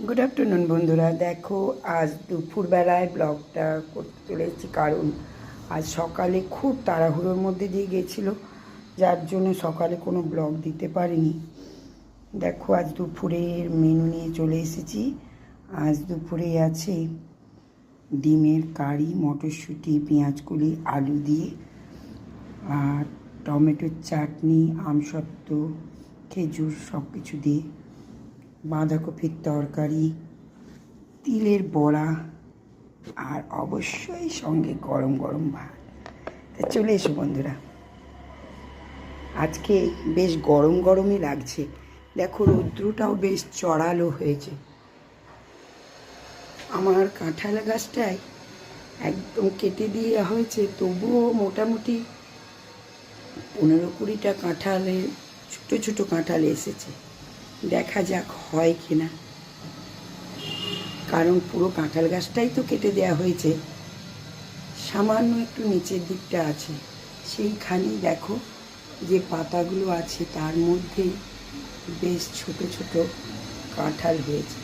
Good afternoon বন্ধুরা। দেখো, আজ দুপুরবেলায় ব্লগটা করতে চলে এসেছি, কারণ আজ সকালে খুব তাড়াহুড়োর মধ্যে দিয়ে গেছিলো, যার জন্য সকালে কোনো ব্লগ দিতে পারিনি। দেখো, আজ দুপুরের মেনু নিয়ে চলে এসেছি। আজ দুপুরে আছে ডিমের কারি, মটরশুঁটি, পেঁয়াজকলি, আলু দিয়ে, আর টমেটোর চাটনি, আমসত্ত্ব, খেজুর সব কিছু দিয়ে, বাঁধাকপির তরকারি, তিলের বড়া, আর অবশ্যই সঙ্গে গরম গরম ভাত। তা চলে এসো বন্ধুরা। আজকে বেশ গরম গরমই লাগছে। দেখো, রৌদ্রটাও বেশ চড়ালো হয়েছে। আমার কাঁঠাল গাছটায় একদম কেটে দেওয়া হয়েছে, তবুও মোটামুটি 15-20টা কাঁঠালের ছোটো ছোটো কাঁঠাল এসেছে। দেখা যাক হয় কিনা, কারণ পুরো কাঁঠাল গাছটাই তো কেটে দেওয়া হয়েছে। সামান্য একটু নিচের দিকটা আছে, সেইখানেই দেখো যে পাতাগুলো আছে তার মধ্যেই বেশ ছোট ছোট কাঁঠাল হয়েছে।